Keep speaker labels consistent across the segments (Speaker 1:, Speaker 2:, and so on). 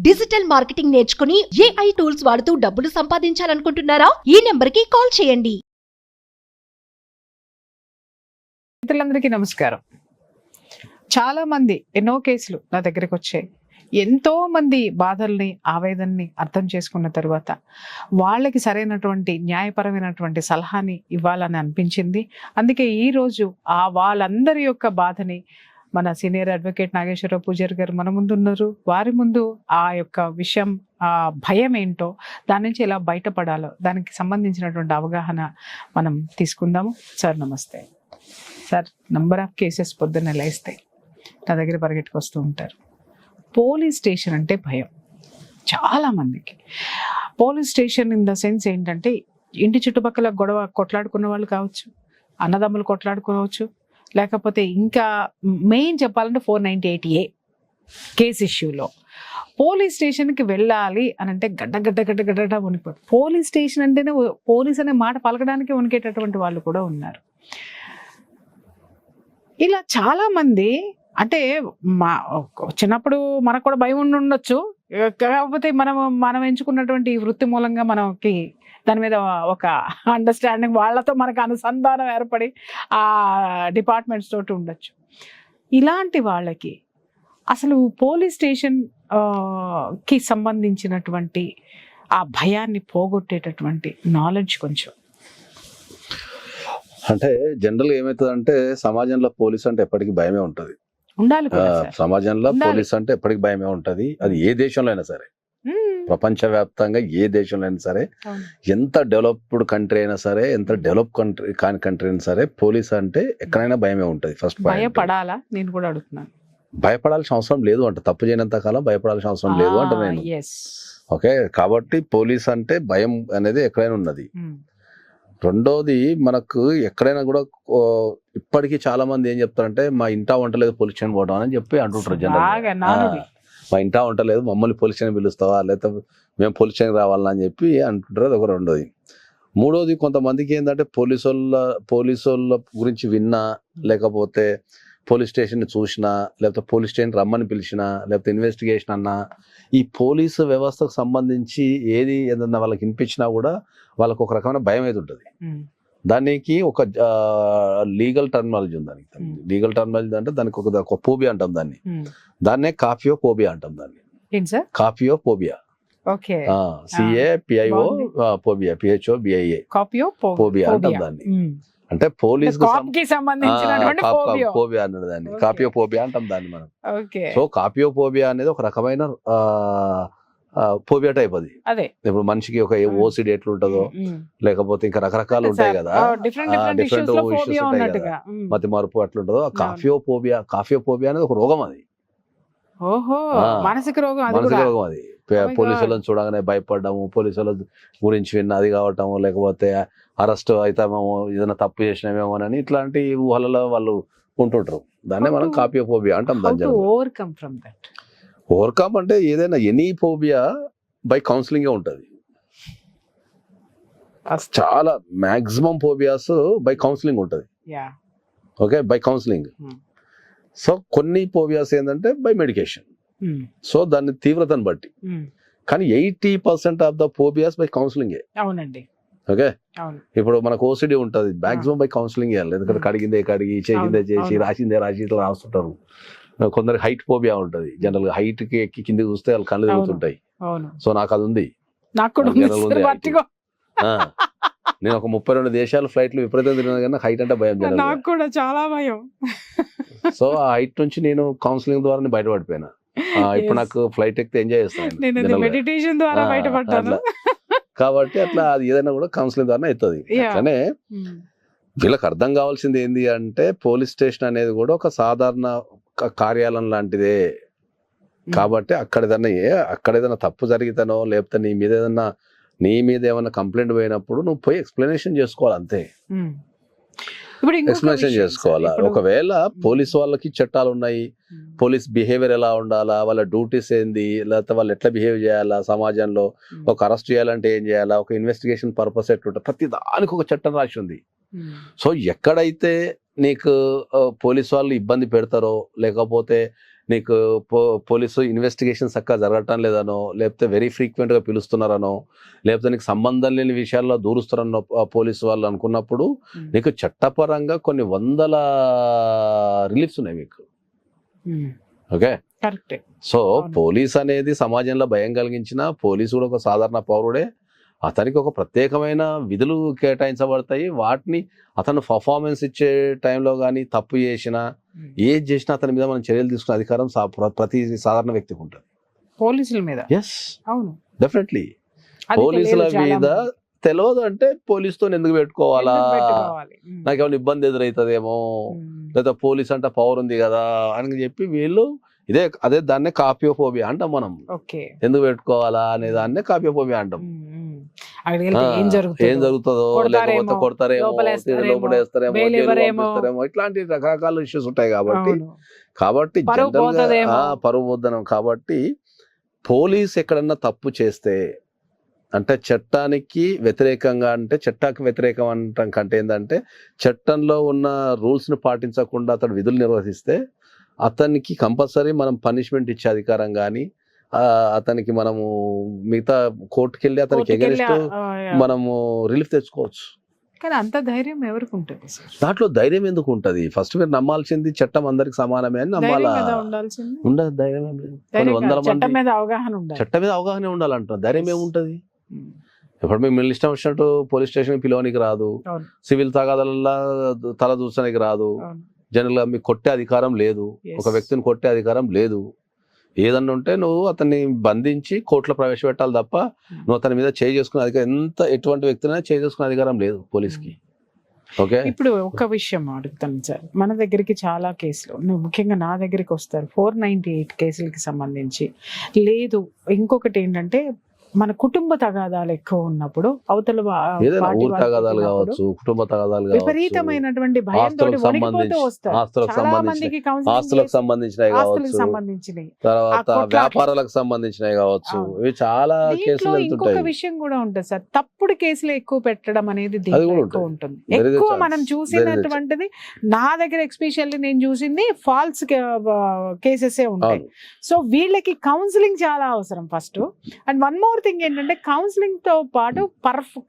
Speaker 1: Digital marketing నేర్చుకుని AI tools వాడుతూ డబ్బులు సంపాదించాలనుకుంటున్నారా? ఈ నెంబర్కి కాల్ చేయండి.
Speaker 2: మిత్రులందరికీ నమస్కారం. చాలా మంది ఎన్నో కేసులు నా దగ్గరికి వచ్చాయి. ఎంతో మంది బాధల్ని, ఆవేదనని అర్థం చేసుకున్న తర్వాత వాళ్ళకి సరైనటువంటి న్యాయపరమైనటువంటి సలహాని ఇవ్వాలని అనిపించింది. అందుకే ఈరోజు వాళ్ళందరి యొక్క బాధని మన సీనియర్ అడ్వకేట్ నాగేశ్వరరావు పూజారి గారు మన ముందు ఉన్నారు. వారి ముందు ఆ యొక్క విషయం, ఆ భయం ఏంటో, దాని నుంచి ఎలా బయటపడాలో దానికి సంబంధించినటువంటి అవగాహన మనం తీసుకుందాము. సార్ నమస్తే. సార్, నంబర్ ఆఫ్ కేసెస్ పొద్దున్న లేస్తాయి, నా దగ్గర పరిగెట్టుకు వస్తూ ఉంటారు. పోలీస్ స్టేషన్ అంటే భయం చాలా మందికి. Police station in the sense ఏంటంటే, ఇంటి చుట్టుపక్కల గొడవ కొట్లాడుకున్న వాళ్ళు కావచ్చు, అన్నదమ్ములు కొట్లాడుకోవచ్చు, లేకపోతే ఇంకా మెయిన్ చెప్పాలంటే 498A కేసు ఇష్యూలో పోలీస్ స్టేషన్కి వెళ్ళాలి అని అంటే గడ్డ గడ్డ గడ్డ గడ్డ వణికిపోతుంది. పోలీస్ స్టేషన్ అంటేనే పోలీస్ అనే మాట పలకడానికి వణికేటటువంటి వాళ్ళు కూడా ఉన్నారు. ఇలా చాలా మంది, అంటే చిన్నప్పుడు మనకు కూడా భయం ఉండొచ్చు, కాకపోతే మనం ఎంచుకున్నటువంటి వృత్తి మూలంగా మనకి దాని మీద ఒక అండర్స్టాండింగ్, వాళ్ళతో మనకు అనుసంధానం ఏర్పడి ఆ డిపార్ట్మెంట్స్ తోటి ఉండొచ్చు. ఇలాంటి వాళ్ళకి అసలు పోలీస్ స్టేషన్ కి సంబంధించినటువంటి ఆ భయాన్ని పోగొట్టేటటువంటి నాలెడ్జ్ కొంచెం.
Speaker 3: అంటే జనరల్ ఏమవుతుందంటే, సమాజంలో పోలీస్ అంటే ఎప్పటికీ భయమే ఉంటది.
Speaker 2: ఉండాలి
Speaker 3: సమాజంలో పోలీస్ అంటే ఎప్పటికి భయమే ఉంటది. అది ఏ దేశంలో అయినా సరే, ప్రపంచవ్యాప్తంగా ఏ దేశంలో అయినా సరే, ఎంత డెవలప్డ్ కంట్రీ అయినా సరే, ఎంత డెవలప్ కంట్రీ కాని కంట్రీ అయినా సరే, పోలీస్ అంటే ఎక్కడైనా భయమే ఉంటది. ఫస్ట్
Speaker 2: భయపడాలా? నేను కూడా అడుగుతున్నాను.
Speaker 3: భయపడాల్సిన అవసరం లేదు అంట, తప్పు చేయనంత కాలం భయపడాల్సిన అవసరం లేదు అంట నేను. ఓకే, కాబట్టి పోలీస్ అంటే భయం అనేది ఎక్కడైనా ఉన్నది. రెండోది, మనకు ఎక్కడైనా కూడా ఇప్పటికీ చాలా మంది ఏం చెప్తారంటే, మా ఇంటా వంటలేదు పోలీస్ స్టేషన్ పోవడం అని చెప్పి అంటుంటారు జనరల్. మా ఇంటా వంటలేదు, మమ్మల్ని పోలీస్ స్టేషన్ పిలుస్తావా, లేకపోతే మేము పోలీస్ స్టేషన్ రావాలని చెప్పి అంటుంటారు. అది ఒక రెండోది. మూడోది, కొంతమందికి ఏంటంటే పోలీసు వాళ్ళ గురించి విన్నా, లేకపోతే పోలీస్ స్టేషన్ చూసినా, లేకపోతే పోలీస్ స్టేషన్ రమ్మని పిలిచినా, లేకపోతే ఇన్వెస్టిగేషన్ అన్నా, ఈ పోలీసు వ్యవస్థకు సంబంధించి ఏదన్నా వాళ్ళకి వినిపించినా కూడా వాళ్ళకు ఒక రకమైన భయం అయితే ఉంటుంది. దానికి ఒక లీగల్ టర్మినాలజీ ఉంది. దానికి లీగల్ టర్మినాలజీ అంటే దానికి ఒక ఫోబియా అంటాం దాన్ని. దాన్నే కాఫియోఫోబియా అంటాం దాన్ని. కాఫియోఫోబియా, CAPIO ఫోబియా, PHOBIA ఫోబియా అంటాం దాన్ని. అంటే పోలీస్ ఫోబియా అన్నది దాన్ని కాపియోఫోబియా అంటాం దాన్ని మనం. సో కాపియోఫోబియా అనేది ఒక రకమైన ఫోబియా టైప్. అది ఇప్పుడు మనిషికి ఒక OCD ఎట్లుంటదో, లేకపోతే ఇంకా రకరకాలు ఉంటాయి కదా, డిఫరెంట్ ఇష్యూస్ ఉంటాయి కదా, మతి మార్పు అట్లుంటదో. కాఫియోఫోబియా అనేది ఒక రోగం. అది మానసిక రోగం. అది పోలీసులను చూడగానే భయపడము, పోలీసుల గురించి విన్న అది కావటము, లేకపోతే అరెస్ట్ అవుతామేమో, ఏదైనా తప్పు చేసినామేమో అని ఇట్లాంటి ఊహలలో వాళ్ళు ఉంటుంటారు. దాన్నే మనం కాపియోఫోబియా అంటాం. దాన్ని ఓవర్కమ్ అంటే ఏదైనా ఎనీ ఫోబియా బై కౌన్సిలింగ్ ఉంటది. చాలా మాక్సిమం ఫోబియాస్ బై కౌన్సిలింగ్ ఉంటది. Okay, by counselling. సో కొన్ని ఫోబియాస్ ఏంటంటే బై మెడికేషన్. సో దాని తీవ్రతను బట్టి. కానీ 80% of the phobias by counselling. అవునండి. ఓకే, ఇప్పుడు మనకు OCD ఉంటది, మాక్సిమం బై కౌన్సిలింగ్ చేయాలి. ఎందుకంటే కడిగిందే కడిగి, చేసిందే చేసి, రాసిందే రాసి ఇట్లా రాస్తుంటారు. కొందరికి హైట్ ఫోబియా ఉంటది. జనరల్ గా హైట్ కి ఎక్కి కింద చూస్తే వాళ్ళు కళ్ళు తిరుగుతుంటాయి. సో నాకు అది ఉంది. నేను ఒక 32 దేశాలు ఫ్లైట్లు విపరీతం తిరిగినా కానీ హైట్ అంటే భయం.
Speaker 2: నాకు కూడా చాలా భయం.
Speaker 3: సో ఆ హైట్ నుంచి నేను కౌన్సిలింగ్ ద్వారా బయటపడిపోయినా. ఇప్పుడు నాకు ఫ్లైట్ ఎక్కితే ఎంజాయ్ చేస్తాను
Speaker 2: మెడిటేషన్ ద్వారా బయటపడ్డాను.
Speaker 3: కాబట్టి అట్లా అది ఏదైనా కూడా కౌన్సిలింగ్ ద్వారా అవుతుంది. అట్లనే వీళ్ళకి అర్థం కావాల్సింది ఏంది అంటే, పోలీస్ స్టేషన్ అనేది కూడా ఒక సాధారణ కార్యాలయం లాంటిదే. కాబట్టి అక్కడ ఏదైనా తప్పు జరిగితేనో, లేకపోతే నీ మీద ఏమైనా కంప్లైంట్ పోయినప్పుడు నువ్వు పోయి ఎక్స్ప్లెనేషన్ చేసుకోవాలి, అంతే. ఎక్స్ప్లెనేషన్ చేసుకోవాలా. ఒకవేళ పోలీసు వాళ్ళకి చట్టాలు ఉన్నాయి, పోలీస్ బిహేవియర్ ఎలా ఉండాలా, వాళ్ళ డ్యూటీస్ ఏంది, లేకపోతే వాళ్ళు ఎట్లా బిహేవ్ చేయాలా సమాజంలో, ఒక అరెస్ట్ చేయాలంటే ఏం చేయాలా, ఒక ఇన్వెస్టిగేషన్ పర్పస్ ఎట్లుంటుంది, ప్రతి దానికి ఒక చట్టం రాసి ఉంది. సో ఎక్కడైతే నీకు పోలీసు వాళ్ళు ఇబ్బంది పెడతారో, లేకపోతే నీకు పోలీసు ఇన్వెస్టిగేషన్ చక్కగా జరగటం లేదనో, లేకపోతే వెరీ ఫ్రీక్వెంట్గా పిలుస్తున్నారనో, లేకపోతే నీకు సంబంధం లేని విషయాల్లో దూరుస్తారనో పోలీసు వాళ్ళు అనుకున్నప్పుడు నీకు చట్టపరంగా కొన్ని వందల రిలీఫ్స్ ఉన్నాయి మీకు. Okay,
Speaker 2: correct.
Speaker 3: సో పోలీస్ అనేది సమాజంలో భయం కలిగించిన, పోలీసు కూడా ఒక సాధారణ పౌరుడే, అతనికి ఒక ప్రత్యేకమైన విధులు కేటాయించబడతాయి. వాటిని అతను పర్ఫార్మెన్స్ ఇచ్చే టైంలో కానీ తప్పు చేసినా ఏది చేసినా అతని మీద మనం చర్యలు తీసుకునే అధికారం ప్రతి సాధారణ వ్యక్తికి ఉంటుంది.
Speaker 2: పోలీసుల మీద
Speaker 3: ఎస్,
Speaker 2: అవును,
Speaker 3: డెఫినెట్లీ. పోలీసుల మీద తెలియదు అంటే పోలీసుతో ఎందుకు పెట్టుకోవాలా, నాకేమైనా ఇబ్బంది ఎదురవుతుందేమో, లేదా పోలీస్ అంటే పవర్ ఉంది కదా అని చెప్పి వీళ్ళు అదే దాన్నే కాపియోఫోబియా అంటాం మనం. ఎందుకు పెట్టుకోవాలా అనే దాన్నే కాపియోఫోబియా అంటాం. ఏం జరుగుతుందో, లేకపోతే కొడతారేమో, లోపడేస్తారేమో, ఇట్లాంటి రకరకాల ఇష్యూస్ ఉంటాయి. కాబట్టి జనరల్ గా పరువు వద్దనం. కాబట్టి పోలీస్ ఎక్కడన్నా తప్పు చేస్తే అంటే చట్టానికి వ్యతిరేకంగా, అంటే చట్టానికి వ్యతిరేకం అంటాం కంటే ఏంటంటే చట్టంలో ఉన్న రూల్స్ ని పాటించకుండా అతడు విధులు నిర్వహిస్తే అతనికి కంపల్సరీ మనం పనిష్మెంట్ ఇచ్చే అధికారం కానీ, అతనికి మనము మిగతా కోర్టుకి వెళ్ళి అతనికి ఎగెనిస్ట్ మనము రిలీఫ్ తెచ్చుకోవచ్చు.
Speaker 2: కానీ అంత ధైర్యం ఎవరికి ఉంటుంది?
Speaker 3: దాంట్లో ధైర్యం ఎందుకు ఉంటుంది? ఫస్ట్ మీరు నమ్మాల్సింది చట్టం అందరికి సమానమే అని నమ్మాలా. ఉండదు ధైర్యం ఏం లేదు. కొన్ని వందల మంది చట్టం మీద అవగాహన ఉండాలంటారు. ధైర్యం ఏముంటది? ఇప్పుడు మేము ఇష్టం వచ్చినట్టు పోలీస్ స్టేషన్ పిలవనికి రాదు, సివిల్ తగాదాలలో తల దూర్చడానికి రాదు, జనరల్ గా మీకు కొట్టే అధికారం లేదు, ఒక వ్యక్తిని కొట్టే అధికారం లేదు. ఏదన్నా ఉంటే నువ్వు అతన్ని బంధించి కోర్టులో ప్రవేశపెట్టాలి తప్ప నువ్వు అతని మీద చేయి చేసుకునే అధికారం, ఎటువంటి వ్యక్తినైనా చేయి చేసుకునే అధికారం లేదు పోలీస్కి. ఓకే,
Speaker 2: ఇప్పుడు ఒక విషయం అడుగుతాను సార్, మన దగ్గరికి చాలా కేసులు, ముఖ్యంగా నా దగ్గరికి వస్తారు 498 కేసులకి సంబంధించి. లేదు, ఇంకొకటి ఏంటంటే మన కుటుంబ తగాదాలు ఎక్కువ ఉన్నప్పుడు, అవతల విపరీతమైనటువంటి భయంతో సంబంధించినవి,
Speaker 3: వ్యాపారాలకు సంబంధించినవి కావచ్చు, ఇవి చాలా కేసులు.
Speaker 2: ఇంకొక విషయం కూడా ఉంటుంది సార్, తప్పుడు కేసులు ఎక్కువ పెట్టడం అనేది ఎక్కువ ఉంటుంది. ఎక్కువ మనం చూసినటువంటిది, నా దగ్గర ఎస్పెషల్లీ నేను చూసింది ఫాల్స్ కేసెస్ ఉంటాయి. సో వీళ్ళకి కౌన్సిలింగ్ చాలా అవసరం first. And one more thing ఏంటంటే, కౌన్సిలింగ్ తో పాటు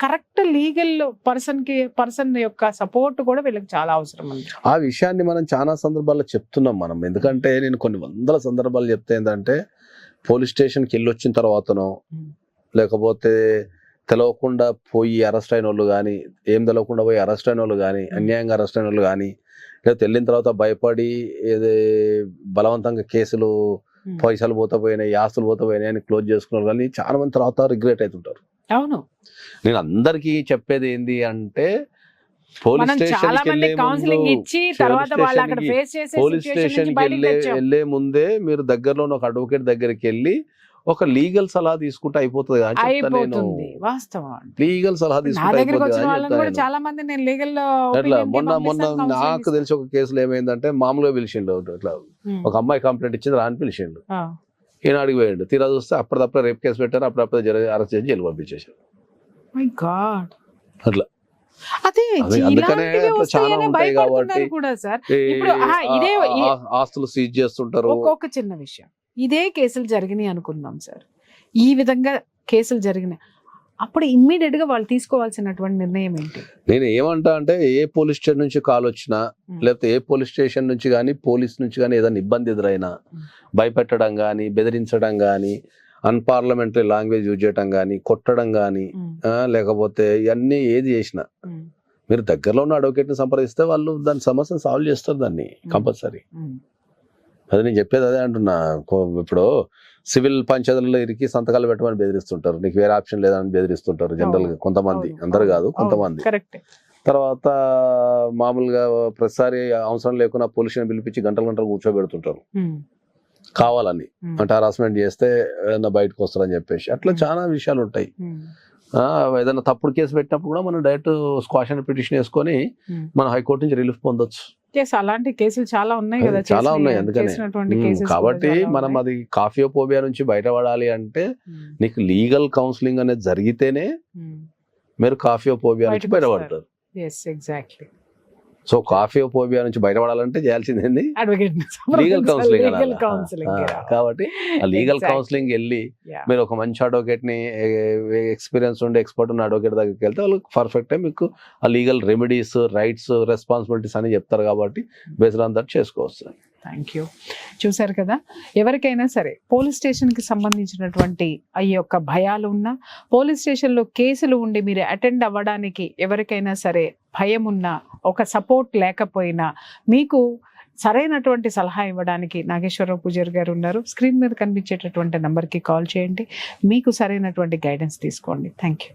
Speaker 2: కరెక్ట్ లీగల్ పర్సన్ యొక్క సపోర్ట్ కూడా వీళ్ళకి చాలా అవసరం ఉంది.
Speaker 3: ఆ విషయాన్ని మనం చాలా సందర్భాల్లో చెప్తున్నాం మనం. ఎందుకంటే నేను కొన్ని వందల సందర్భాలు చెప్తే ఏంటంటే, పోలీస్ స్టేషన్కి వెళ్ళి వచ్చిన తర్వాతనో, లేకపోతే తెలవకుండా పోయి అరెస్ట్ అయిన వాళ్ళు కానీ, ఏం తెలవకుండా పోయి అరెస్ట్ అయిన వాళ్ళు కానీ, అన్యాయంగా అరెస్ట్ అయిన వాళ్ళు కానీ, లేకపోతే వెళ్ళిన తర్వాత భయపడి బలవంతంగా కేసులు, పైసలు పోతాపోయినాయి, ఆస్తులు పోతాపోయినాయి అని క్లోజ్ చేసుకున్నారు. కానీ చాలా మంది తర్వాత రిగ్రెట్ అవుతుంటారు.
Speaker 2: అవును,
Speaker 3: నేను అందరికీ చెప్పేది ఏంది అంటే, పోలీస్ స్టేషన్కి వెళ్ళే ముందే మీరు దగ్గరలో ఒక అడ్వకేట్ దగ్గరికి వెళ్ళి ఒక లీగల్ సలహా తీసుకుంటే అయిపోతుంది. లీగల్ సలహా తీసుకుంటే మొన్న నాకు తెలిసి ఒక కేసులో ఏమైందంటే, మామూలుగా పిలిచిండు, ఇట్లా ఒక అమ్మాయి కంప్లైంట్ ఇచ్చింది, రాని పిలిచిండు, ఈయన అడిగి పోయిండు. తీరా చూస్తే అప్పుడప్పుడే రేప్ కేసు పెట్టారు, అప్పుడప్పుడే అరెస్ట్ చేసి జైలు పంపించేసారు. అట్లా అందుకనే చాలా ఉంటాయి కాబట్టి ఆస్తులు సీజ్ చేస్తుంటారు.
Speaker 2: ఒక చిన్న విషయం, ఇదే కేసులు జరిగినాయి అనుకుందాం సార్, ఈ విధంగా కేసులు జరిగినాయి, అప్పుడు ఇమ్మీడియట్ గా వాళ్ళు తీసుకోవాల్సినటువంటి నిర్ణయం ఏంటి?
Speaker 3: నేను ఏమంటా అంటే, ఏ పోలీస్ స్టేషన్ నుంచి కాల్ వచ్చినా, లేకపోతే ఏ పోలీస్ స్టేషన్ నుంచి కానీ, పోలీస్ నుంచి కానీ ఏదైనా ఇబ్బంది ఎదురైనా, భయపెట్టడం కానీ, బెదిరించడం కానీ, అన్పార్లమెంటరీ లాంగ్వేజ్ యూజ్ చేయడం కానీ, కొట్టడం కానీ, లేకపోతే ఇవన్నీ ఏది చేసినా మీరు దగ్గరలో ఉన్న అడ్వకేట్ని సంప్రదిస్తే వాళ్ళు దాని సమస్యను సాల్వ్ చేస్తారు, దాన్ని కంపల్సరీ. అది నేను చెప్పేది అదే అంటున్నా. ఇప్పుడు సివిల్ పంచాయతీలలో ఇరికి సంతకాలు పెట్టమని బెదిరిస్తుంటారు, నీకు వేరే ఆప్షన్ లేదని బెదిరిస్తుంటారు జనరల్ గా కొంతమంది, అందరు కాదు కొంతమంది. తర్వాత మామూలుగా ప్రతిసారి అవసరం లేకుండా పోలీసుని పిలిపించి గంటలు కూర్చోబెడుతుంటారు కావాలని, అంటే హరాస్మెంట్ చేస్తే ఏదైనా బయటకు వస్తారని చెప్పేసి. అట్లా చాలా విషయాలు ఉంటాయి. ఏదైనా తప్పుడు కేసు పెట్టినప్పుడు కూడా మనం డైరెక్ట్ స్క్వాష్ అండ్ పిటిషన్ వేసుకొని మనం హైకోర్టు నుంచి రిలీఫ్ పొందొచ్చు.
Speaker 2: అలాంటి కేసులు చాలా ఉన్నాయి కదా,
Speaker 3: చాలా ఉన్నాయి. అందుకనే కాబట్టి మనం అది కాఫియోఫోబియా నుంచి బయటపడాలి అంటే నీకు లీగల్ కౌన్సిలింగ్ అనేది జరిగితేనే మీరు కాఫియోఫోబియా నుంచి బయటపడతారు. సో కాఫియోఫోబియా నుంచి బయటపడాలంటే చేయాల్సింది ఏంది
Speaker 2: advocate
Speaker 3: legal counselling
Speaker 2: legal counselling
Speaker 3: కాబట్టి ఆ లీగల్
Speaker 2: Exactly.
Speaker 3: కౌన్సిలింగ్ వెళ్ళి
Speaker 2: Yeah.
Speaker 3: మీరు ఒక మంచి అడ్వకేట్ ని ఎక్స్పీరియన్స్ ఉండి ఎక్స్పర్ట్ ఉన్న అడ్వకేట్ దగ్గరికి వెళ్తే వాళ్ళు పర్ఫెక్ట్ మీకు ఆ లీగల్ రెమెడీస్ రైట్స్ రెస్పాన్సిబిలిటీస్ అని చెప్తారు కాబట్టి బేస్డ్ ఆన్ దట్ చేసుకోవచ్చు.
Speaker 2: Thank you. చూశారు కదా, ఎవరికైనా సరే పోలీస్ స్టేషన్కి సంబంధించినటువంటి ఈ యొక్క భయాలు ఉన్నా, పోలీస్ స్టేషన్లో కేసులు ఉండి మీరు అటెండ్ అవ్వడానికి ఎవరికైనా సరే భయం ఉన్నా, ఒక సపోర్ట్ లేకపోయినా, మీకు సరైనటువంటి సలహా ఇవ్వడానికి నాగేశ్వరరావు పూజారి గారు ఉన్నారు. స్క్రీన్ మీద కనిపించేటటువంటి నెంబర్కి కాల్ చేయండి, మీకు సరైనటువంటి గైడెన్స్ తీసుకోండి. Thank you.